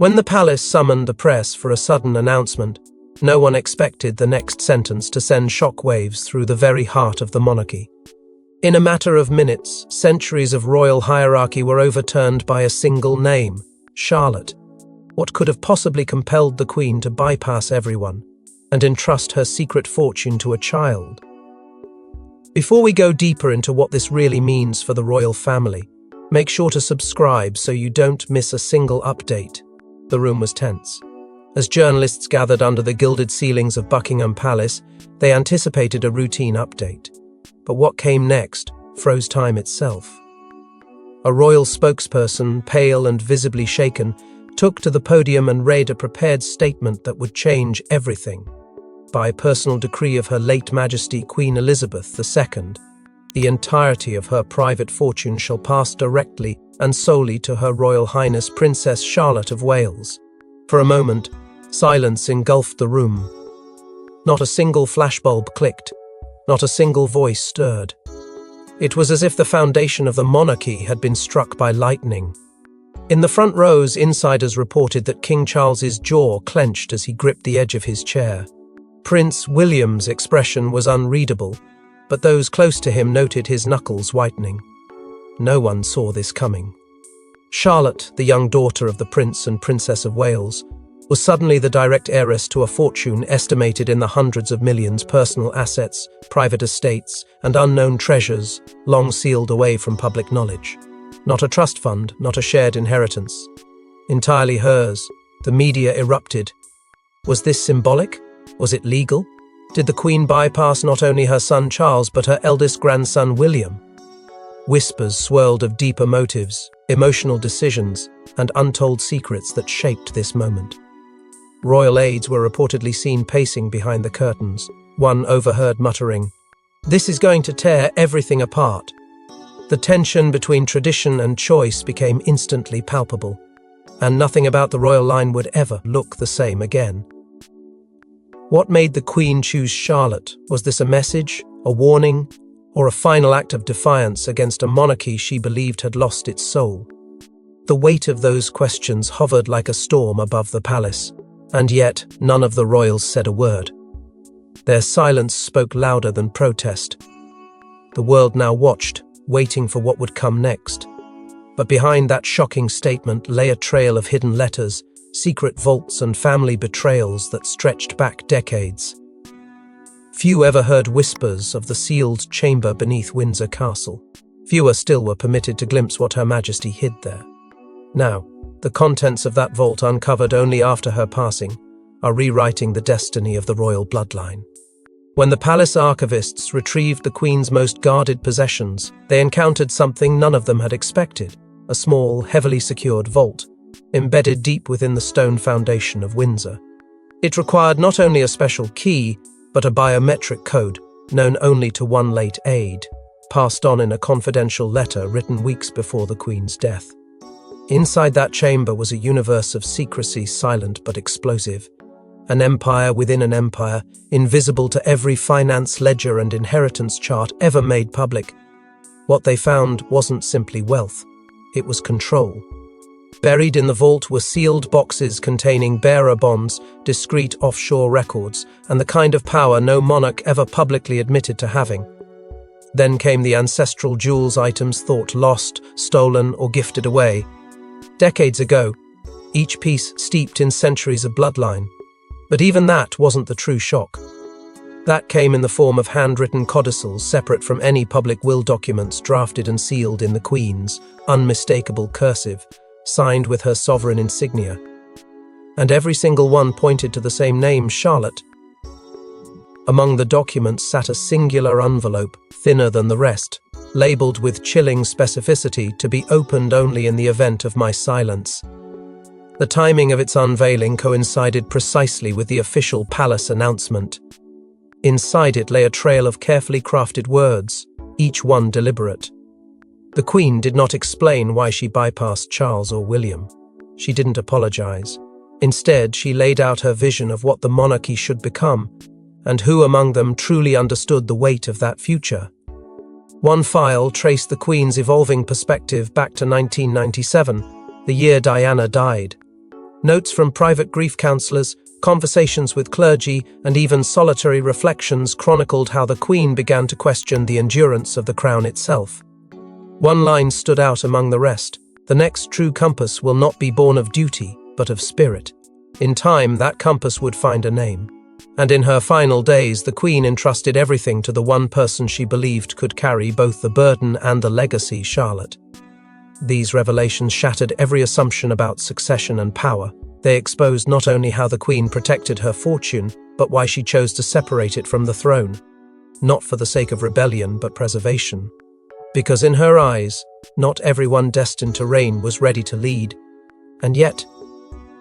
When the palace summoned the press for a sudden announcement, no one expected the next sentence to send shockwaves through the very heart of the monarchy. In a matter of minutes, centuries of royal hierarchy were overturned by a single name, Charlotte. What could have possibly compelled the Queen to bypass everyone and entrust her secret fortune to a child? Before we go deeper into what this really means for the royal family, make sure to subscribe so you don't miss a single update. The room was tense. As journalists gathered under the gilded ceilings of Buckingham Palace, they anticipated a routine update. But what came next froze time itself. A royal spokesperson, pale and visibly shaken, took to the podium and read a prepared statement that would change everything. By personal decree of Her late Majesty Queen Elizabeth II, the entirety of her private fortune shall pass directly and solely to Her Royal Highness Princess Charlotte of Wales. For a moment, silence engulfed the room. Not a single flashbulb clicked, not a single voice stirred. It was as if the foundation of the monarchy had been struck by lightning. In the front rows, insiders reported that King Charles's jaw clenched as he gripped the edge of his chair. Prince William's expression was unreadable, but those close to him noted his knuckles whitening. No one saw this coming. Charlotte, the young daughter of the Prince and Princess of Wales, was suddenly the direct heiress to a fortune estimated in the hundreds of millions, personal assets, private estates, and unknown treasures, long sealed away from public knowledge. Not a trust fund, not a shared inheritance. Entirely hers. The media erupted. Was this symbolic? Was it legal? Did the Queen bypass not only her son Charles but her eldest grandson William? Whispers swirled of deeper motives, emotional decisions, and untold secrets that shaped this moment. Royal aides were reportedly seen pacing behind the curtains, one overheard muttering, "This is going to tear everything apart." The tension between tradition and choice became instantly palpable, and nothing about the royal line would ever look the same again. What made the Queen choose Charlotte? Was this a message, a warning, or a final act of defiance against a monarchy she believed had lost its soul? The weight of those questions hovered like a storm above the palace, and yet none of the royals said a word. Their silence spoke louder than protest. The world now watched, waiting for what would come next. But behind that shocking statement lay a trail of hidden letters, secret vaults and family betrayals that stretched back decades. Few ever heard whispers of the sealed chamber beneath Windsor Castle. Fewer still were permitted to glimpse what Her Majesty hid there. Now, the contents of that vault, uncovered only after her passing, are rewriting the destiny of the royal bloodline. When the palace archivists retrieved the Queen's most guarded possessions, they encountered something none of them had expected: a small, heavily secured vault, embedded deep within the stone foundation of Windsor. It required not only a special key, but a biometric code, known only to one late aide, passed on in a confidential letter written weeks before the Queen's death. Inside that chamber was a universe of secrecy, silent but explosive. An empire within an empire, invisible to every finance ledger and inheritance chart ever made public. What they found wasn't simply wealth, it was control. Buried in the vault were sealed boxes containing bearer bonds, discreet offshore records, and the kind of power no monarch ever publicly admitted to having. Then came the ancestral jewels, items thought lost, stolen, or gifted away. Decades ago, each piece steeped in centuries of bloodline. But even that wasn't the true shock. That came in the form of handwritten codicils separate from any public will documents, drafted and sealed in the Queen's unmistakable cursive, signed with her sovereign insignia. And every single one pointed to the same name, Charlotte. Among the documents sat a singular envelope, thinner than the rest, labelled with chilling specificity to be opened only in the event of my silence. The timing of its unveiling coincided precisely with the official palace announcement. Inside it lay a trail of carefully crafted words, each one deliberate. The Queen did not explain why she bypassed Charles or William. She didn't apologize. Instead, she laid out her vision of what the monarchy should become, and who among them truly understood the weight of that future. One file traced the Queen's evolving perspective back to 1997, the year Diana died. Notes from private grief counselors, conversations with clergy, and even solitary reflections chronicled how the Queen began to question the endurance of the crown itself. One line stood out among the rest: "The next true compass will not be born of duty, but of spirit." In time, that compass would find a name. And in her final days, the Queen entrusted everything to the one person she believed could carry both the burden and the legacy: Charlotte. These revelations shattered every assumption about succession and power. They exposed not only how the Queen protected her fortune, but why she chose to separate it from the throne. Not for the sake of rebellion, but preservation. Because in her eyes, not everyone destined to reign was ready to lead. And yet,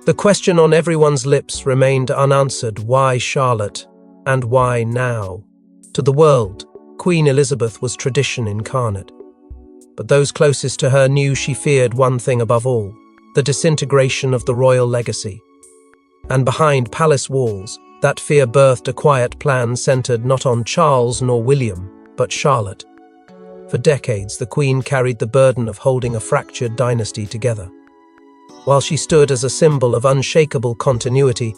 the question on everyone's lips remained unanswered: why Charlotte? And why now? To the world, Queen Elizabeth was tradition incarnate. But those closest to her knew she feared one thing above all: the disintegration of the royal legacy. And behind palace walls, that fear birthed a quiet plan centered not on Charles nor William, but Charlotte. For decades, the Queen carried the burden of holding a fractured dynasty together. While she stood as a symbol of unshakable continuity,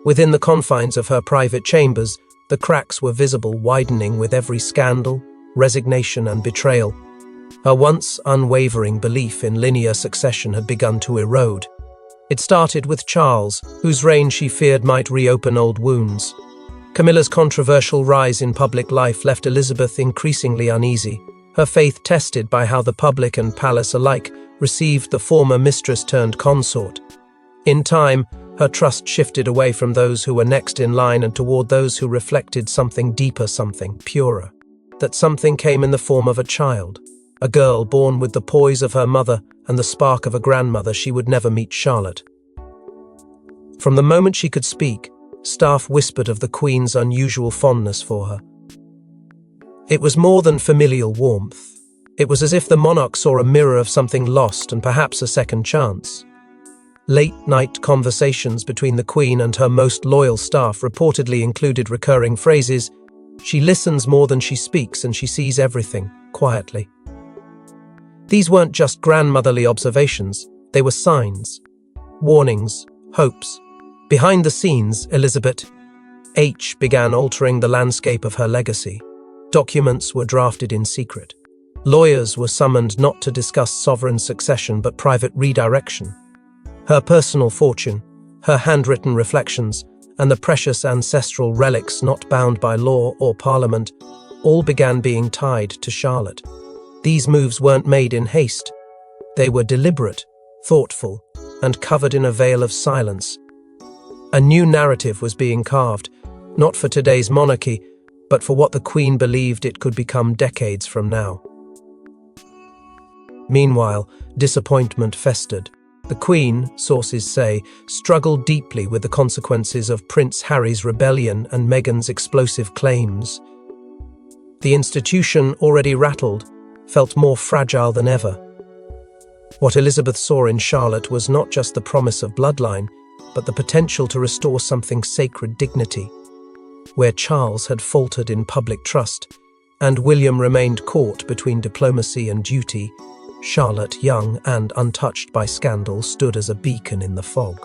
within the confines of her private chambers, the cracks were visible, widening with every scandal, resignation, and betrayal. Her once unwavering belief in linear succession had begun to erode. It started with Charles, whose reign she feared might reopen old wounds. Camilla's controversial rise in public life left Elizabeth increasingly uneasy, her faith tested by how the public and palace alike received the former mistress turned consort. In time, her trust shifted away from those who were next in line and toward those who reflected something deeper, something purer. That something came in the form of a child. A girl born with the poise of her mother and the spark of a grandmother. She would never meet Charlotte. From the moment she could speak, staff whispered of the Queen's unusual fondness for her. It was more than familial warmth. It was as if the monarch saw a mirror of something lost and perhaps a second chance. Late-night conversations between the Queen and her most loyal staff reportedly included recurring phrases: "She listens more than she speaks, and she sees everything, quietly." These weren't just grandmotherly observations, they were signs, warnings, hopes. Behind the scenes, Elizabeth H. began altering the landscape of her legacy. Documents were drafted in secret. Lawyers were summoned not to discuss sovereign succession but private redirection. Her personal fortune, her handwritten reflections, and the precious ancestral relics not bound by law or parliament all began being tied to Charlotte. These moves weren't made in haste. They were deliberate, thoughtful, and covered in a veil of silence. A new narrative was being carved, not for today's monarchy, but for what the Queen believed it could become decades from now. Meanwhile, disappointment festered. The Queen, sources say, struggled deeply with the consequences of Prince Harry's rebellion and Meghan's explosive claims. The institution, already rattled, felt more fragile than ever. What Elizabeth saw in Charlotte was not just the promise of bloodline, but the potential to restore something sacred: dignity. Where Charles had faltered in public trust, and William remained caught between diplomacy and duty, Charlotte, young and untouched by scandal, stood as a beacon in the fog.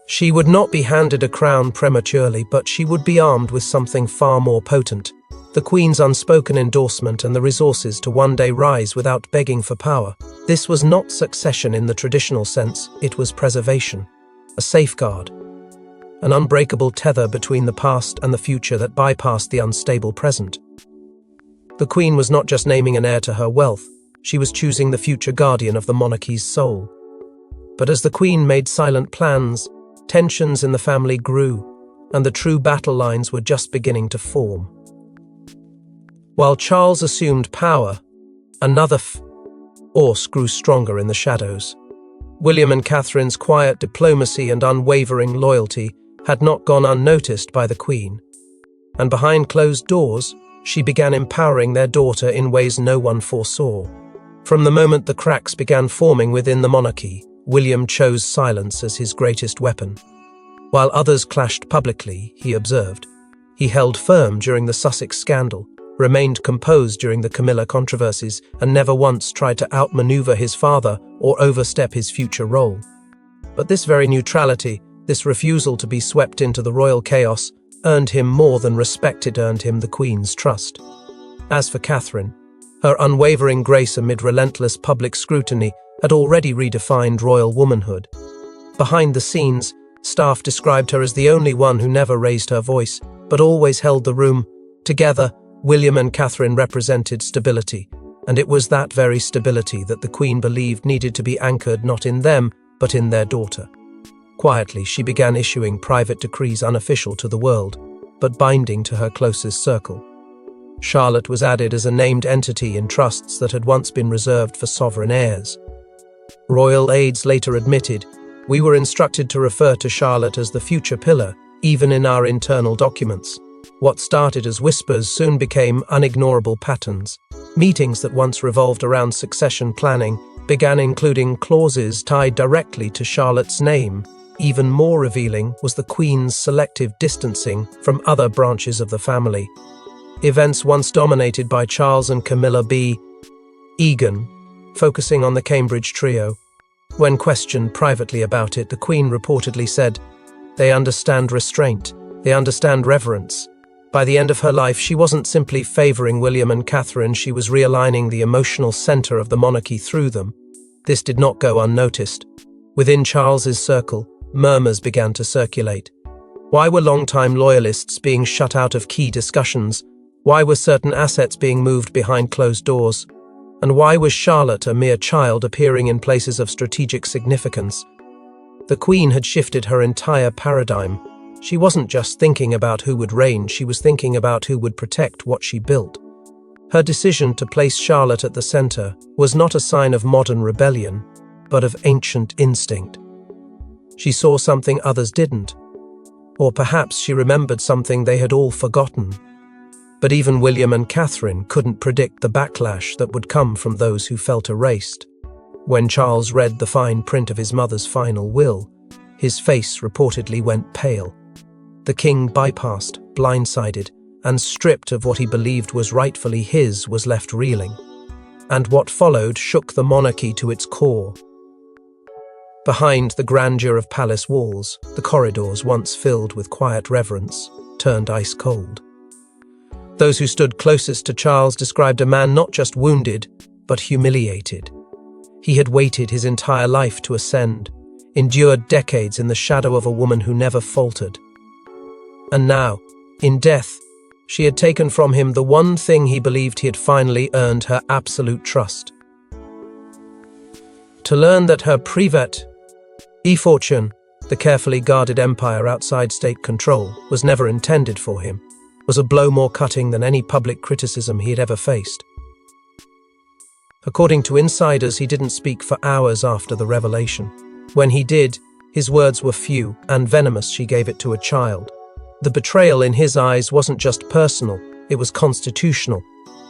She would not be handed a crown prematurely, but she would be armed with something far more potent: the Queen's unspoken endorsement and the resources to one day rise without begging for power. This was not succession in the traditional sense, it was preservation, a safeguard, an unbreakable tether between the past and the future that bypassed the unstable present. The Queen was not just naming an heir to her wealth, she was choosing the future guardian of the monarchy's soul. But as the Queen made silent plans, tensions in the family grew, and the true battle lines were just beginning to form. While Charles assumed power, another force grew stronger in the shadows. William and Catherine's quiet diplomacy and unwavering loyalty had not gone unnoticed by the Queen, and behind closed doors, she began empowering their daughter in ways no one foresaw. From the moment the cracks began forming within the monarchy, William chose silence as his greatest weapon. While others clashed publicly, he observed. He held firm during the Sussex scandal, remained composed during the Camilla controversies, and never once tried to outmaneuver his father or overstep his future role. But this very neutrality, this refusal to be swept into the royal chaos, earned him more than respect. It earned him the Queen's trust. As for Catherine, her unwavering grace amid relentless public scrutiny had already redefined royal womanhood. Behind the scenes, staff described her as the only one who never raised her voice, but always held the room. Together, William and Catherine represented stability, and it was that very stability that the Queen believed needed to be anchored not in them, but in their daughter. Quietly, she began issuing private decrees unofficial to the world, but binding to her closest circle. Charlotte was added as a named entity in trusts that had once been reserved for sovereign heirs. Royal aides later admitted, "We were instructed to refer to Charlotte as the future pillar, even in our internal documents." What started as whispers soon became unignorable patterns. Meetings that once revolved around succession planning began including clauses tied directly to Charlotte's name. Even more revealing was the Queen's selective distancing from other branches of the family. Events once dominated by Charles and Camilla B. Egan, focusing on the Cambridge trio. When questioned privately about it, the Queen reportedly said, "They understand restraint, they understand reverence." By the end of her life, she wasn't simply favoring William and Catherine, she was realigning the emotional center of the monarchy through them. This did not go unnoticed. Within Charles's circle, murmurs began to circulate. Why were longtime loyalists being shut out of key discussions? Why were certain assets being moved behind closed doors? And why was Charlotte, a mere child, appearing in places of strategic significance? The Queen had shifted her entire paradigm. She wasn't just thinking about who would reign, she was thinking about who would protect what she built. Her decision to place Charlotte at the center was not a sign of modern rebellion, but of ancient instinct. She saw something others didn't. Or perhaps she remembered something they had all forgotten. But even William and Catherine couldn't predict the backlash that would come from those who felt erased. When Charles read the fine print of his mother's final will, his face reportedly went pale. The king, bypassed, blindsided, and stripped of what he believed was rightfully his, was left reeling. And what followed shook the monarchy to its core. Behind the grandeur of palace walls, the corridors, once filled with quiet reverence, turned ice cold. Those who stood closest to Charles described a man not just wounded, but humiliated. He had waited his entire life to ascend, endured decades in the shadow of a woman who never faltered. And now, in death, she had taken from him the one thing he believed he had finally earned: her absolute trust. To learn that her private fortune, the carefully guarded empire outside state control, was never intended for him, was a blow more cutting than any public criticism he had ever faced. According to insiders, he didn't speak for hours after the revelation. When he did, his words were few and venomous. She gave it to a child. The betrayal in his eyes wasn't just personal, it was constitutional.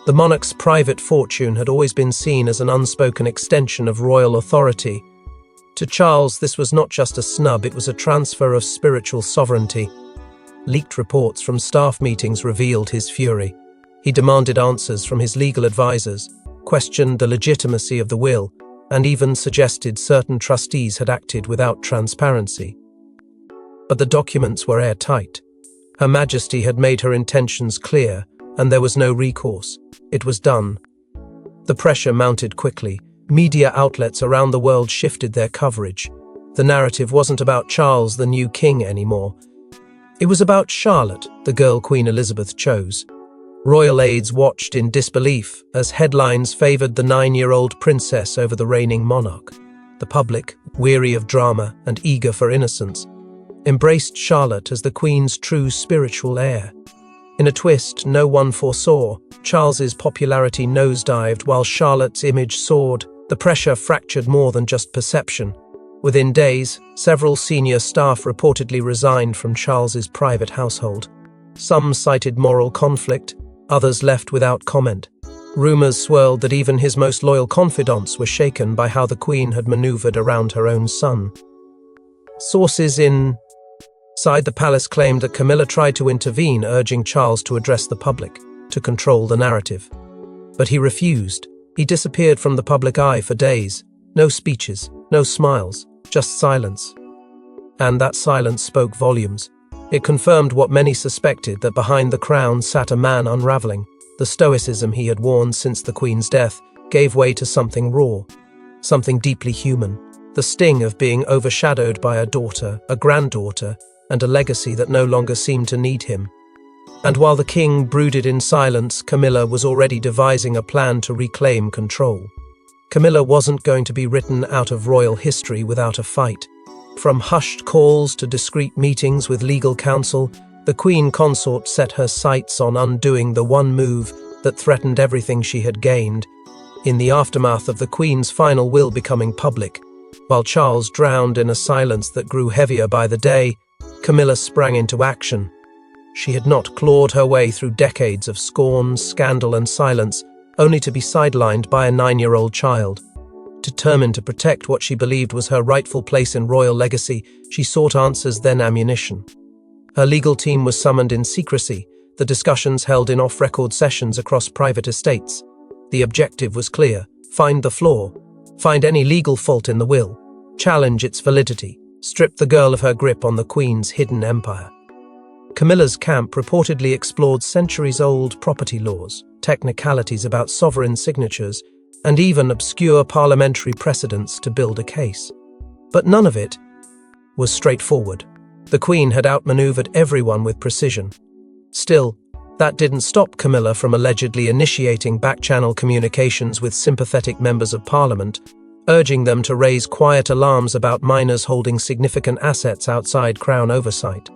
The monarch's private fortune had always been seen as an unspoken extension of royal authority. To Charles, this was not just a snub, it was a transfer of spiritual sovereignty. Leaked reports from staff meetings revealed his fury. He demanded answers from his legal advisors, questioned the legitimacy of the will, and even suggested certain trustees had acted without transparency. But the documents were airtight. Her Majesty had made her intentions clear, and there was no recourse. It was done. The pressure mounted quickly. Media outlets around the world shifted their coverage. The narrative wasn't about Charles, the new king, anymore. It was about Charlotte, the girl Queen Elizabeth chose. Royal aides watched in disbelief as headlines favored the 9-year-old princess over the reigning monarch. The public, weary of drama and eager for innocence, embraced Charlotte as the Queen's true spiritual heir. In a twist no one foresaw, Charles's popularity nosedived while Charlotte's image soared. The pressure fractured more than just perception. Within days, several senior staff reportedly resigned from Charles's private household. Some cited moral conflict, others left without comment. Rumors swirled that even his most loyal confidants were shaken by how the Queen had maneuvered around her own son. Sources inside the palace claimed that Camilla tried to intervene, urging Charles to address the public, to control the narrative. But he refused. He disappeared from the public eye for days. No speeches, no smiles, just silence. And that silence spoke volumes. It confirmed what many suspected, that behind the crown sat a man unraveling. The stoicism he had worn since the Queen's death gave way to something raw, something deeply human. The sting of being overshadowed by a daughter, a granddaughter, and a legacy that no longer seemed to need him. And while the king brooded in silence, Camilla was already devising a plan to reclaim control. Camilla wasn't going to be written out of royal history without a fight. From hushed calls to discreet meetings with legal counsel, the Queen Consort set her sights on undoing the one move that threatened everything she had gained. In the aftermath of the Queen's final will becoming public, while Charles drowned in a silence that grew heavier by the day, Camilla sprang into action. She had not clawed her way through decades of scorn, scandal, and silence, only to be sidelined by a 9-year-old child. Determined to protect what she believed was her rightful place in royal legacy, she sought answers, then ammunition. Her legal team was summoned in secrecy, the discussions held in off-record sessions across private estates. The objective was clear: find the flaw, find any legal fault in the will, challenge its validity, strip the girl of her grip on the Queen's hidden empire. Camilla's camp reportedly explored centuries-old property laws, technicalities about sovereign signatures, and even obscure parliamentary precedents to build a case. But none of it was straightforward. The Queen had outmaneuvered everyone with precision. Still, that didn't stop Camilla from allegedly initiating back-channel communications with sympathetic members of Parliament, urging them to raise quiet alarms about minors holding significant assets outside Crown oversight.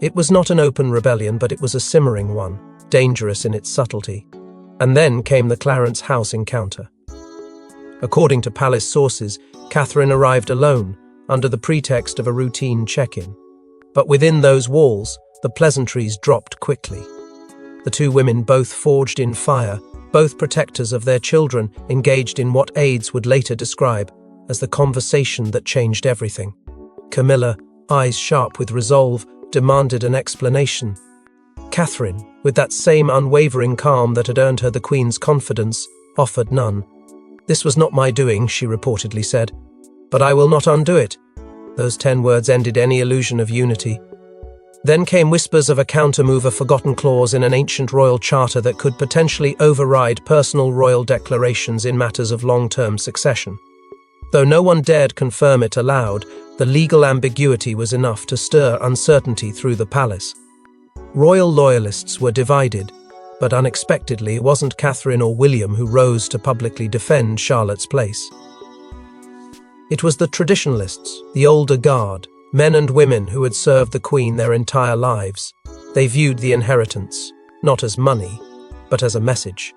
It was not an open rebellion, but it was a simmering one, dangerous in its subtlety. And then came the Clarence House encounter. According to palace sources, Catherine arrived alone, under the pretext of a routine check-in. But within those walls, the pleasantries dropped quickly. The two women, both forged in fire, both protectors of their children, engaged in what aides would later describe as the conversation that changed everything. Camilla, eyes sharp with resolve, demanded an explanation. Catherine, with that same unwavering calm that had earned her the Queen's confidence, offered none. "This was not my doing," she reportedly said, "but I will not undo it." Those 10 words ended any illusion of unity. Then came whispers of a counter-move, a forgotten clause in an ancient royal charter that could potentially override personal royal declarations in matters of long-term succession. Though no one dared confirm it aloud, the legal ambiguity was enough to stir uncertainty through the palace. Royal loyalists were divided, but unexpectedly it wasn't Catherine or William who rose to publicly defend Charlotte's place. It was the traditionalists, the older guard, men and women who had served the Queen their entire lives. They viewed the inheritance, not as money, but as a message.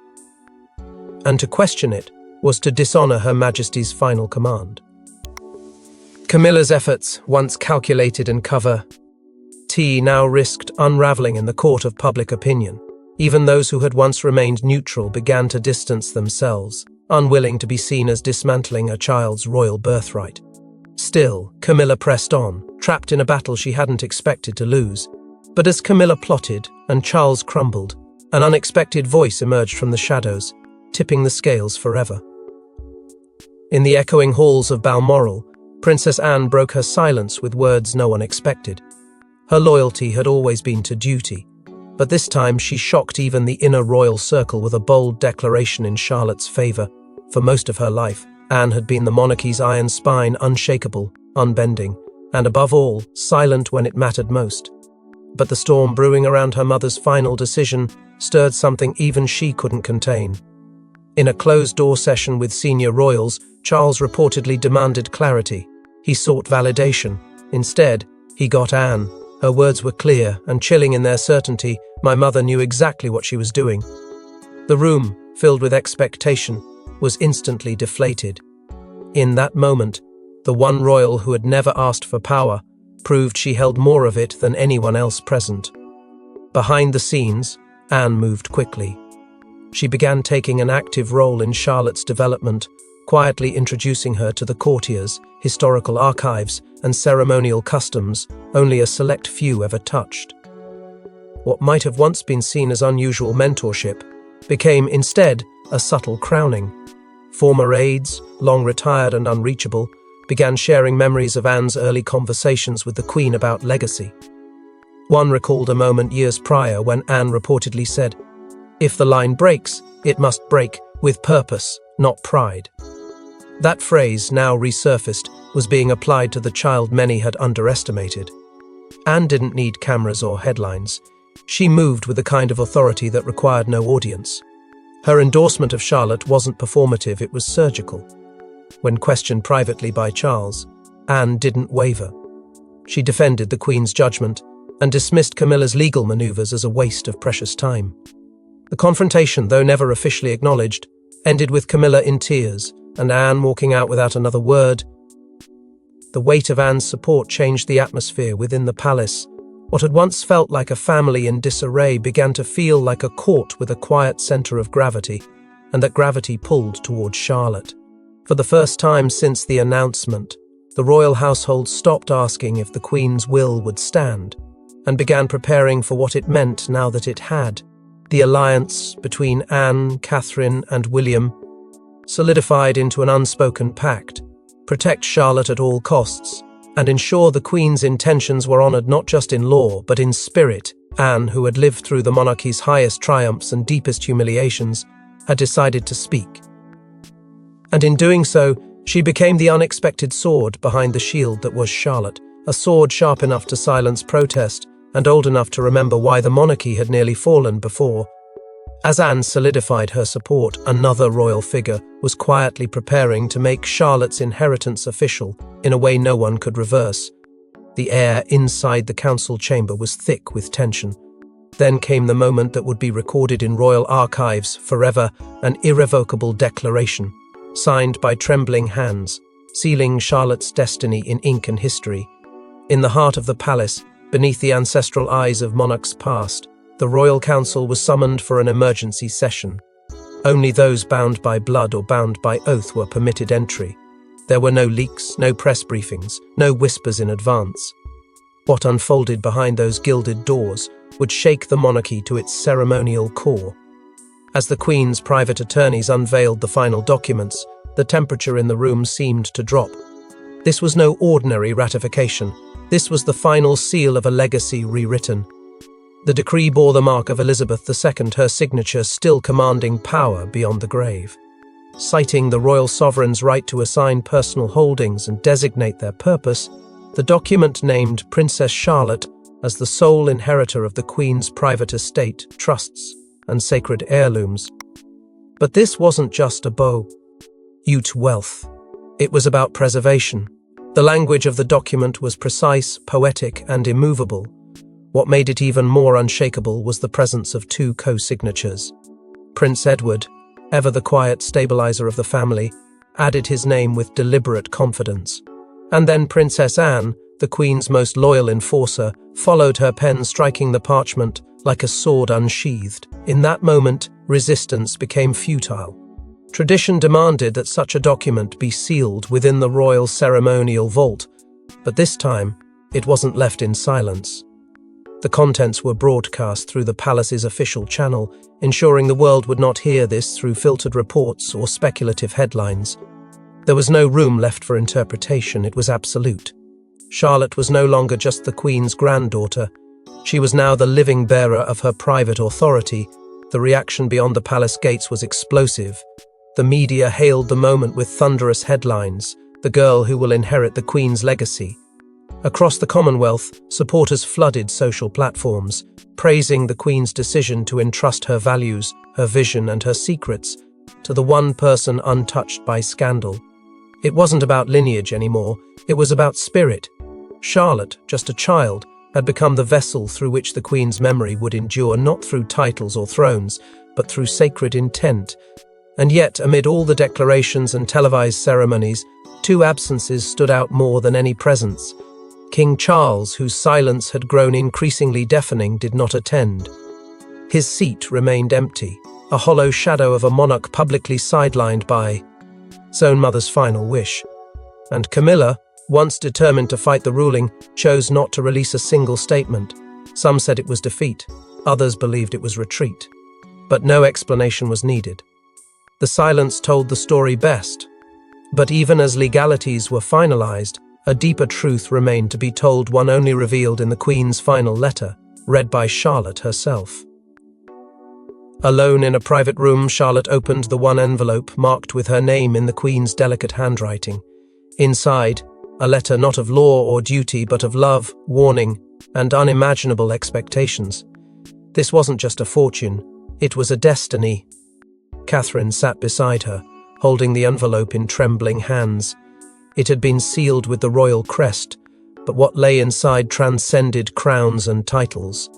And to question it was to dishonor Her Majesty's final command. Camilla's efforts, once calculated and now risked unraveling in the court of public opinion. Even those who had once remained neutral began to distance themselves, unwilling to be seen as dismantling a child's royal birthright. Still, Camilla pressed on, trapped in a battle she hadn't expected to lose. But as Camilla plotted and Charles crumbled, an unexpected voice emerged from the shadows, tipping the scales forever. In the echoing halls of Balmoral, Princess Anne broke her silence with words no one expected. Her loyalty had always been to duty, but this time she shocked even the inner royal circle with a bold declaration in Charlotte's favor. For most of her life, Anne had been the monarchy's iron spine, unshakable, unbending, and above all, silent when it mattered most. But the storm brewing around her mother's final decision stirred something even she couldn't contain. In a closed-door session with senior royals, Charles reportedly demanded clarity. He sought validation. Instead, he got Anne. Her words were clear and chilling in their certainty. "My mother knew exactly what she was doing." The room, filled with expectation, was instantly deflated. In that moment, the one royal who had never asked for power proved she held more of it than anyone else present. Behind the scenes, Anne moved quickly. She began taking an active role in Charlotte's development, quietly introducing her to the courtiers, historical archives, and ceremonial customs only a select few ever touched. What might have once been seen as unusual mentorship became instead a subtle crowning. Former aides, long retired and unreachable, began sharing memories of Anne's early conversations with the Queen about legacy. One recalled a moment years prior when Anne reportedly said, "If the line breaks, it must break with purpose, not pride." That phrase, now resurfaced, was being applied to the child many had underestimated. Anne didn't need cameras or headlines. She moved with a kind of authority that required no audience. Her endorsement of Charlotte wasn't performative, it was surgical. When questioned privately by Charles, Anne didn't waver. She defended the Queen's judgment and dismissed Camilla's legal maneuvers as a waste of precious time. The confrontation, though never officially acknowledged, ended with Camilla in tears and Anne walking out without another word. The weight of Anne's support changed the atmosphere within the palace. What had once felt like a family in disarray began to feel like a court with a quiet centre of gravity, and that gravity pulled towards Charlotte. For the first time since the announcement, the royal household stopped asking if the Queen's will would stand, and began preparing for what it meant now that it had. The alliance between Anne, Catherine, and William solidified into an unspoken pact: protect Charlotte at all costs, and ensure the Queen's intentions were honoured not just in law but in spirit. Anne, who had lived through the monarchy's highest triumphs and deepest humiliations, had decided to speak. And in doing so, she became the unexpected sword behind the shield that was Charlotte, a sword sharp enough to silence protest and old enough to remember why the monarchy had nearly fallen before. As Anne solidified her support, another royal figure was quietly preparing to make Charlotte's inheritance official in a way no one could reverse. The air inside the council chamber was thick with tension. Then came the moment that would be recorded in royal archives forever, an irrevocable declaration, signed by trembling hands, sealing Charlotte's destiny in ink and history. In the heart of the palace, beneath the ancestral eyes of monarchs past, the royal council was summoned for an emergency session. Only those bound by blood or bound by oath were permitted entry. There were no leaks, no press briefings, no whispers in advance. What unfolded behind those gilded doors would shake the monarchy to its ceremonial core. As the Queen's private attorneys unveiled the final documents, the temperature in the room seemed to drop. This was no ordinary ratification. This was the final seal of a legacy rewritten. The decree bore the mark of Elizabeth II, her signature still commanding power beyond the grave. Citing the royal sovereign's right to assign personal holdings and designate their purpose, the document named Princess Charlotte as the sole inheritor of the Queen's private estate, trusts, and sacred heirlooms. But this wasn't just a beaux wealth. It was about preservation. The language of the document was precise, poetic, and immovable. What made it even more unshakable was the presence of two co-signatures. Prince Edward, ever the quiet stabilizer of the family, added his name with deliberate confidence. And then Princess Anne, the Queen's most loyal enforcer, followed her pen, striking the parchment like a sword unsheathed. In that moment, resistance became futile. Tradition demanded that such a document be sealed within the royal ceremonial vault, but this time, it wasn't left in silence. The contents were broadcast through the palace's official channel, ensuring the world would not hear this through filtered reports or speculative headlines. There was no room left for interpretation, it was absolute. Charlotte was no longer just the Queen's granddaughter. She was now the living bearer of her private authority. The reaction beyond the palace gates was explosive. The media hailed the moment with thunderous headlines: "The girl who will inherit the Queen's legacy." Across the Commonwealth, supporters flooded social platforms, praising the Queen's decision to entrust her values, her vision, and her secrets to the one person untouched by scandal. It wasn't about lineage anymore, it was about spirit. Charlotte, just a child, had become the vessel through which the Queen's memory would endure, not through titles or thrones, but through sacred intent. And yet, amid all the declarations and televised ceremonies, two absences stood out more than any presence. King Charles, whose silence had grown increasingly deafening, did not attend. His seat remained empty, a hollow shadow of a monarch publicly sidelined by his own mother's final wish. And Camilla, once determined to fight the ruling, chose not to release a single statement. Some said it was defeat, others believed it was retreat. But no explanation was needed. The silence told the story best. But even as legalities were finalized, a deeper truth remained to be told, one only revealed in the Queen's final letter, read by Charlotte herself. Alone in a private room, Charlotte opened the one envelope marked with her name in the Queen's delicate handwriting. Inside, a letter not of law or duty, but of love, warning, and unimaginable expectations. This wasn't just a fortune, it was a destiny. Catherine sat beside her, holding the envelope in trembling hands. It had been sealed with the royal crest, but what lay inside transcended crowns and titles.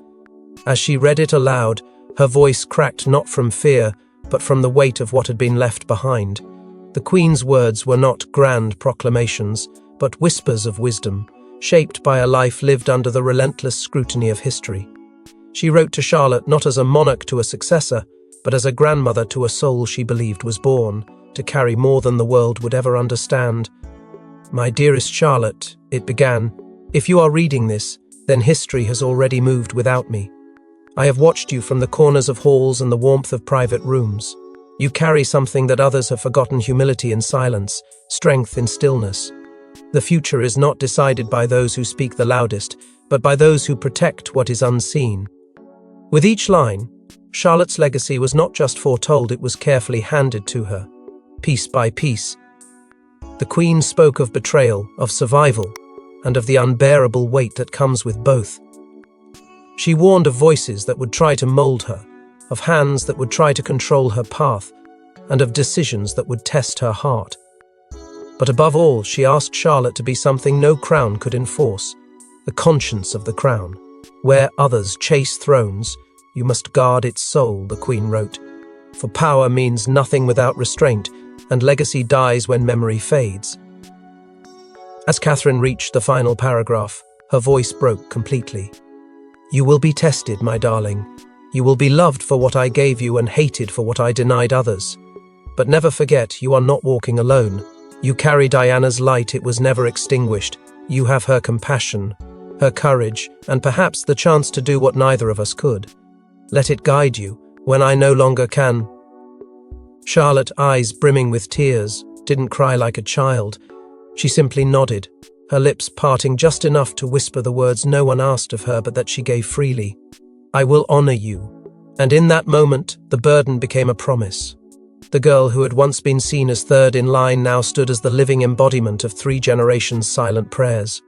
As she read it aloud, her voice cracked not from fear, but from the weight of what had been left behind. The Queen's words were not grand proclamations, but whispers of wisdom, shaped by a life lived under the relentless scrutiny of history. She wrote to Charlotte not as a monarch to a successor, but as a grandmother to a soul she believed was born to carry more than the world would ever understand. "My dearest Charlotte," it began, "if you are reading this, then history has already moved without me. I have watched you from the corners of halls and the warmth of private rooms. You carry something that others have forgotten: humility in silence, strength in stillness. The future is not decided by those who speak the loudest, but by those who protect what is unseen." With each line, Charlotte's legacy was not just foretold, it was carefully handed to her, piece by piece. The Queen spoke of betrayal, of survival, and of the unbearable weight that comes with both. She warned of voices that would try to mold her, of hands that would try to control her path, and of decisions that would test her heart. But above all, she asked Charlotte to be something no crown could enforce: the conscience of the crown. "Where others chase thrones, you must guard its soul," the Queen wrote. "For power means nothing without restraint, and legacy dies when memory fades." As Catherine reached the final paragraph, her voice broke completely. "You will be tested, my darling. You will be loved for what I gave you and hated for what I denied others. But never forget, you are not walking alone. You carry Diana's light, it was never extinguished. You have her compassion, her courage, and perhaps the chance to do what neither of us could. Let it guide you when I no longer can." Charlotte, eyes brimming with tears, didn't cry like a child. She simply nodded, her lips parting just enough to whisper the words no one asked of her but that she gave freely. "I will honor you." And in that moment, the burden became a promise. The girl who had once been seen as third in line now stood as the living embodiment of 3 generations' silent prayers.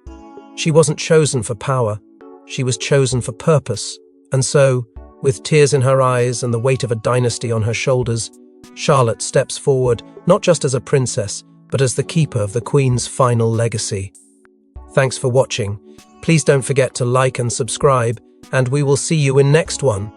She wasn't chosen for power, she was chosen for purpose. And so, with tears in her eyes and the weight of a dynasty on her shoulders, Charlotte steps forward, not just as a princess, but as the keeper of the Queen's final legacy. Thanks for watching. Please don't forget to like and subscribe, and we will see you in next one.